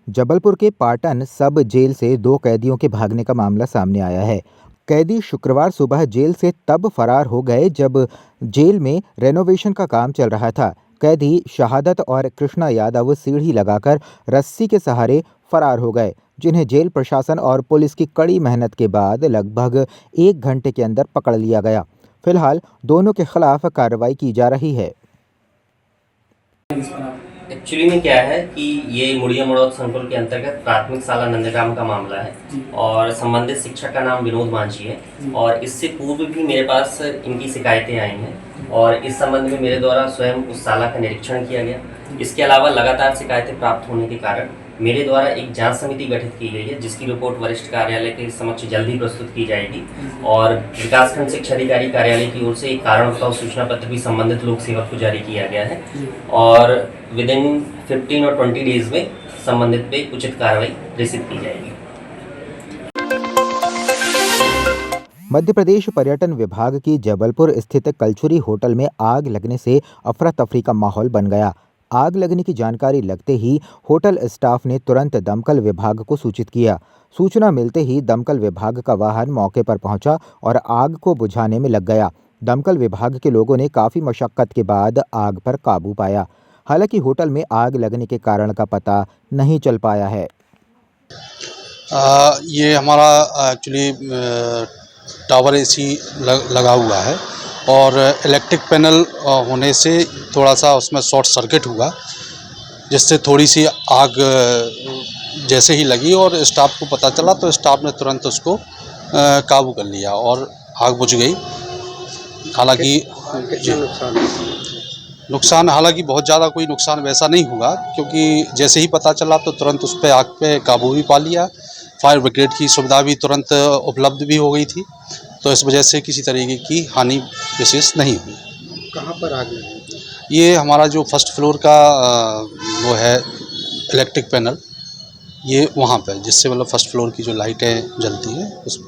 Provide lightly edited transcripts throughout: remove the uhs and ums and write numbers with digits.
जबलपुर के पाटन सब जेल से दो कैदियों के भागने का मामला सामने आया है। कैदी शुक्रवार सुबह जेल से तब फरार हो गए जब जेल में रेनोवेशन का काम चल रहा था। कैदी शहादत और कृष्णा यादव सीढ़ी लगाकर रस्सी के सहारे फरार हो गए, जिन्हें जेल प्रशासन और पुलिस की कड़ी मेहनत के बाद लगभग 1 घंटे के अंदर पकड़ लिया गया। फिलहाल दोनों के खिलाफ कार्रवाई की जा रही है। एक्चुअली में क्या है कि ये मुड़िया मड़ौत संकुल के अंतर्गत प्राथमिक शाला नंदग्राम का मामला है और संबंधित शिक्षक का नाम विनोद मांझी है। और इससे पूर्व भी मेरे पास इनकी शिकायतें आई हैं और इस संबंध में मेरे द्वारा स्वयं उस शाला का निरीक्षण किया गया। इसके अलावा लगातार शिकायतें प्राप्त होने के कारण मेरे द्वारा एक जांच समिति गठित की गई है, जिसकी रिपोर्ट वरिष्ठ कार्यालय के समक्ष जल्दी प्रस्तुत की जाएगी। और विकासखंड शिक्षा अधिकारी कार्यालय की ओर से एक कारण बताओ सूचना पत्र भी संबंधित लोक सेवक को जारी किया गया है और विद इन 15 और 20 डेज में संबंधित पे उचित कार्रवाई प्रेषित की जाएगी। मध्य प्रदेश पर्यटन विभाग की जबलपुर स्थित कलचुरी होटल में आग लगने से अफरा तफरी का माहौल बन गया। आग लगने की जानकारी लगते ही होटल स्टाफ ने तुरंत दमकल विभाग को सूचित किया। सूचना मिलते ही दमकल विभाग का वाहन मौके पर पहुंचा और आग को बुझाने में लग गया। दमकल विभाग के लोगों ने काफ़ी मशक्कत के बाद आग पर काबू पाया। हालांकि होटल में आग लगने के कारण का पता नहीं चल पाया है। ये हमारा एक्चुअली टावर एसी लगा हुआ है और इलेक्ट्रिक पैनल होने से थोड़ा सा उसमें शॉर्ट सर्किट हुआ, जिससे थोड़ी सी आग जैसे ही लगी और स्टाफ को पता चला तो स्टाफ ने तुरंत उसको काबू कर लिया और आग बुझ गई। हालांकि नुकसान हालांकि बहुत ज़्यादा कोई नुकसान वैसा नहीं हुआ, क्योंकि जैसे ही पता चला तो तुरंत उस पर आग पे काबू भी पा लिया। फायर ब्रिगेड की सुविधा भी तुरंत उपलब्ध भी हो गई थी, तो इस वजह से किसी तरीके की हानि विशेष नहीं हुई। कहाँ पर आग लगी? ये हमारा जो फर्स्ट फ्लोर का वो है इलेक्ट्रिक पैनल, ये वहाँ पे जिससे मतलब फर्स्ट फ्लोर की जो लाइटें जलती हैं उस।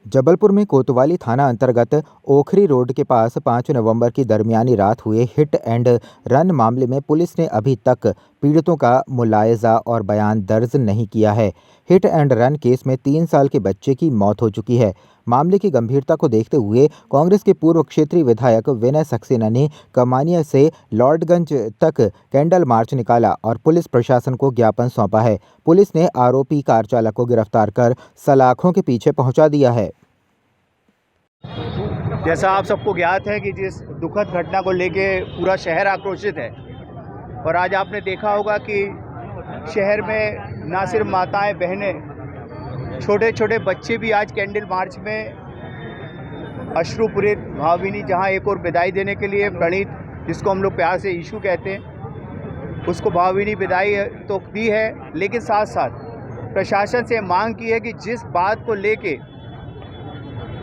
जबलपुर में कोतवाली थाना अंतर्गत ओखरी रोड के पास 5 नवंबर की दरमियानी रात हुए हिट एंड रन मामले में पुलिस ने अभी तक पीड़ितों का मुलायजा और बयान दर्ज नहीं किया है। हिट एंड रन केस में 3 साल के बच्चे की मौत हो चुकी है। मामले की गंभीरता को देखते हुए कांग्रेस के पूर्व क्षेत्रीय विधायक विनय सक्सेना ने कमानिया से लॉर्डगंज तक कैंडल मार्च निकाला और पुलिस प्रशासन को ज्ञापन सौंपा है। पुलिस ने आरोपी कार चालक को गिरफ्तार कर सलाखों के पीछे पहुंचा दिया है। जैसा आप सबको ज्ञात है कि जिस दुखद घटना को लेके पूरा शहर आक्रोशित है और आज आपने देखा होगा कि शहर में ना सिर्फ माताएं बहनें, छोटे छोटे बच्चे भी आज कैंडल मार्च में अश्रुपूरित भावभीनी, जहां एक और विदाई देने के लिए प्रणीत, जिसको हम लोग प्यार से ईशू कहते हैं, उसको भावभीनी विदाई तो दी है, लेकिन साथ साथ प्रशासन से मांग की है कि जिस बात को लेके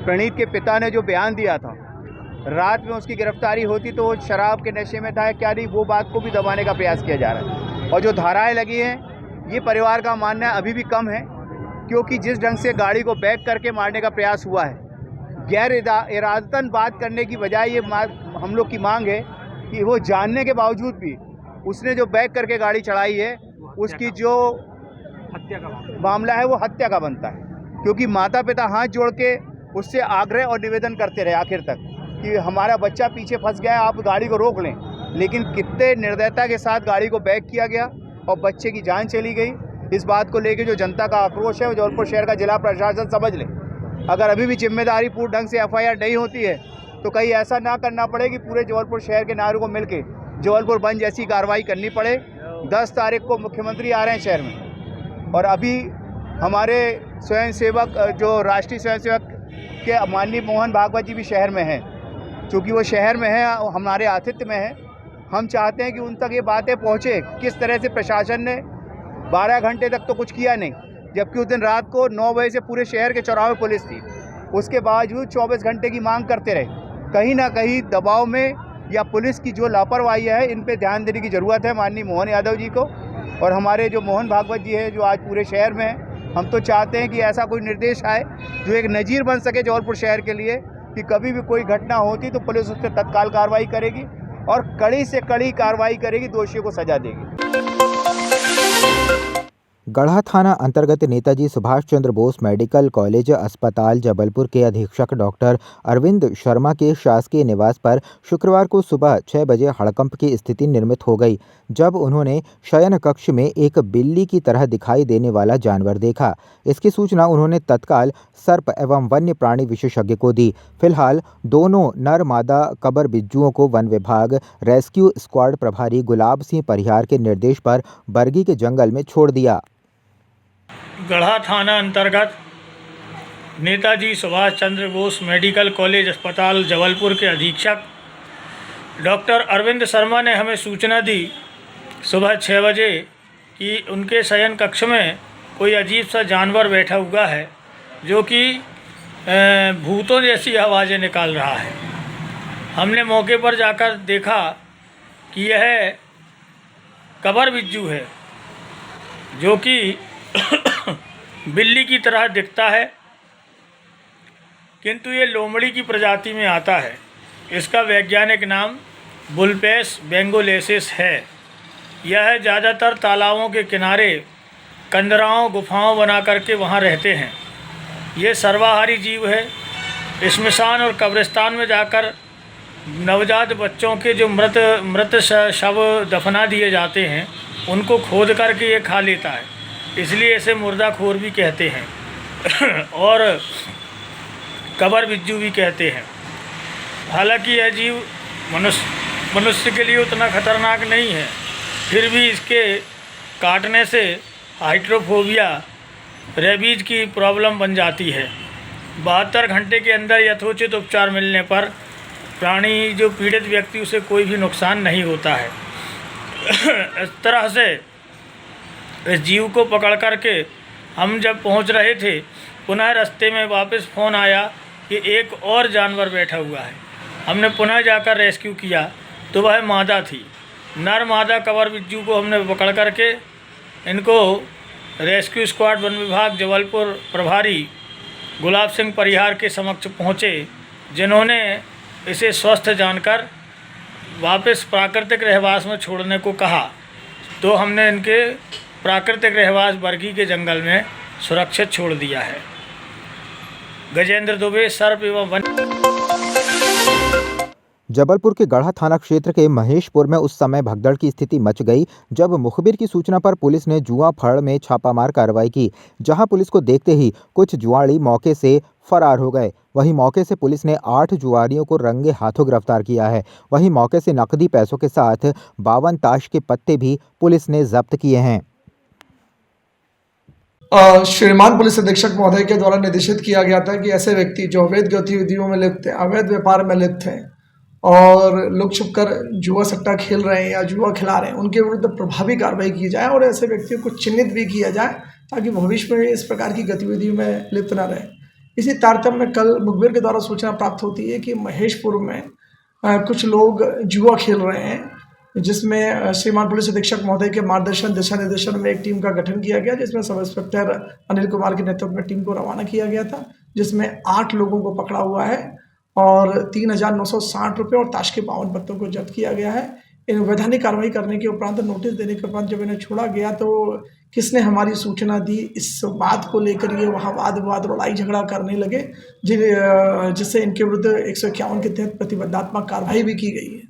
प्रणीत के पिता ने जो बयान दिया था, रात में उसकी गिरफ्तारी होती तो वो शराब के नशे में था क्या नहीं, वो बात को भी दबाने का प्रयास किया जा रहा है। और जो धाराएं लगी हैं, ये परिवार का मानना है अभी भी कम है, क्योंकि जिस ढंग से गाड़ी को बैक करके मारने का प्रयास हुआ है, गैर इरादतन बात करने की बजाय ये हम लोग की मांग है कि वो जानने के बावजूद भी उसने जो बैक करके गाड़ी चढ़ाई है, उसकी जो हत्या का मामला है वो हत्या का बनता है। क्योंकि माता पिता हाथ जोड़ के उससे आग्रह और निवेदन करते रहे आखिर तक कि हमारा बच्चा पीछे फंस गया है, आप गाड़ी को रोक लें, लेकिन कितने निर्दयता के साथ गाड़ी को बैक किया गया और बच्चे की जान चली गई। इस बात को लेकर जो जनता का आक्रोश है, वो जबलपुर शहर का जिला प्रशासन समझ ले। अगर अभी भी जिम्मेदारी पूर्ण ढंग से एफआईआर नहीं होती है तो कहीं ऐसा ना करना पड़े कि पूरे जबलपुर शहर के नागरिकों को मिलकर जबलपुर बंद जैसी कार्रवाई करनी पड़े। 10 तारीख को मुख्यमंत्री आ रहे हैं शहर में और अभी हमारे स्वयंसेवक, जो राष्ट्रीय स्वयंसेवक के माननीय मोहन भागवत जी भी शहर में हैं। चूँकि वो शहर में है, हमारे आतिथ्य में है, हम चाहते हैं कि उन तक ये बातें पहुँचे। किस तरह से प्रशासन ने 12 घंटे तक तो कुछ किया नहीं, जबकि उस दिन रात को 9 बजे से पूरे शहर के चौराहे में पुलिस थी, उसके बावजूद 24 घंटे की मांग करते रहे। कहीं ना कहीं दबाव में या पुलिस की जो लापरवाही है, इन पे ध्यान देने की ज़रूरत है माननीय मोहन यादव जी को। और हमारे जो मोहन भागवत जी हैं, जो आज पूरे शहर में हैं, हम तो चाहते हैं कि ऐसा कोई निर्देश आए जो एक नज़ीर बन सके जबलपुर शहर के लिए, कि कभी भी कोई घटना होती तो पुलिस उस पर तत्काल कार्रवाई करेगी। और कड़ी से कड़ी कार्रवाई करेगी, दोषियों को सजा देगी। गढ़ा थाना अंतर्गत नेताजी सुभाष चंद्र बोस मेडिकल कॉलेज अस्पताल जबलपुर के अधीक्षक डॉक्टर अरविंद शर्मा के शासकीय निवास पर शुक्रवार को सुबह 6 बजे हड़कंप की स्थिति निर्मित हो गई, जब उन्होंने शयन कक्ष में एक बिल्ली की तरह दिखाई देने वाला जानवर देखा। इसकी सूचना उन्होंने तत्काल सर्प एवं वन्य प्राणी विशेषज्ञ को दी। फिलहाल दोनों नर मादा कबर बिज्जुओं को वन विभाग रेस्क्यू स्क्वाड प्रभारी गुलाब सिंह परिहार के निर्देश पर बरगी के जंगल में छोड़ दिया। गढ़ा थाना अंतर्गत नेताजी सुभाष चंद्र बोस मेडिकल कॉलेज अस्पताल जबलपुर के अधीक्षक डॉक्टर अरविंद शर्मा ने हमें सूचना दी सुबह 6 बजे कि उनके शयन कक्ष में कोई अजीब सा जानवर बैठा हुआ है, जो कि भूतों जैसी आवाज़ें निकाल रहा है। हमने मौके पर जाकर देखा कि यह कबर बिज्जू है, जो कि बिल्ली की तरह दिखता है, किंतु ये लोमड़ी की प्रजाति में आता है। इसका वैज्ञानिक नाम बुलपेस बेंगोलेसिस है। यह ज़्यादातर तालाबों के किनारे कंदराओं गुफाओं बना करके वहाँ रहते हैं। ये सर्वाहारी जीव है। श्मशान और कब्रिस्तान में जाकर नवजात बच्चों के जो मृत शव दफना दिए जाते हैं, उनको खोद करके ये खा लेता है, इसलिए इसे मुर्दाखोर भी कहते हैं और कबर बिज्जू भी कहते हैं। हालांकि यह जीव मनुष्य के लिए उतना खतरनाक नहीं है, फिर भी इसके काटने से हाइड्रोफोबिया रेबीज की प्रॉब्लम बन जाती है। 72 घंटे के अंदर यथोचित उपचार मिलने पर प्राणी जो पीड़ित व्यक्ति उसे कोई भी नुकसान नहीं होता है। इस तरह से इस जीव को पकड़ करके हम जब पहुंच रहे थे, पुनः रास्ते में वापस फ़ोन आया कि एक और जानवर बैठा हुआ है। हमने पुनः जाकर रेस्क्यू किया तो वह मादा थी। नर मादा कबर बिज्जू को हमने पकड़ करके इनको रेस्क्यू स्क्वाड वन विभाग जबलपुर प्रभारी गुलाब सिंह परिहार के समक्ष पहुँचे, जिन्होंने इसे स्वस्थ जानकर वापस प्राकृतिक रहवास में छोड़ने को कहा। तो हमने इनके प्राकृतिक रहवास बरगी के जंगल में सुरक्षित छोड़ दिया है। गजेंद्र दुबे, सर्प एवं वन। जबलपुर के गढ़ा थाना क्षेत्र के महेशपुर में उस समय भगदड़ की स्थिति मच गई जब मुखबिर की सूचना पर पुलिस ने जुआ फड़ में छापामार कार्रवाई की, जहां पुलिस को देखते ही कुछ जुआड़ी मौके से फरार हो गए। वहीं मौके से पुलिस ने 8 जुआड़ियों को रंगे हाथों गिरफ्तार किया है। वहीं मौके से नकदी पैसों के साथ 52 ताश के पत्ते भी पुलिस ने जब्त किए हैं। श्रीमान पुलिस अधीक्षक महोदय के द्वारा निर्देशित किया गया था कि ऐसे व्यक्ति जो अवैध गतिविधियों में लिप्त हैं, अवैध व्यापार में लिप्त हैं और लुक छुप कर जुआ सट्टा खेल रहे हैं या जुआ खिला रहे हैं, उनके विरुद्ध प्रभावी कार्रवाई की जाए और ऐसे व्यक्तियों को चिन्हित भी किया जाए ताकि भविष्य में इस प्रकार की गतिविधियों में लिप्त न रहे। इसी तारतम्य में कल मुखबिर के द्वारा सूचना प्राप्त होती है कि महेशपुर में कुछ लोग जुआ खेल रहे हैं, जिसमें श्रीमान पुलिस अधीक्षक महोदय के मार्गदर्शन दिशा निर्देशन में एक टीम का गठन किया गया, जिसमें सब इंस्पेक्टर अनिल कुमार के नेतृत्व में टीम को रवाना किया गया था, जिसमें 8 लोगों को पकड़ा हुआ है और 3,960 रुपये और ताश के 52 पत्तों को जब्त किया गया है। इन वैधानिक कार्रवाई करने के उपरांत नोटिस देने के उपरांत जब इन्हें छोड़ा गया तो किसने हमारी सूचना दी, इस बात को लेकर ये वहाँ वाद विवाद लड़ाई झगड़ा करने लगे, जिससे इनके विरुद्ध 151 के तहत प्रतिबद्धात्मक कार्रवाई भी की गई है।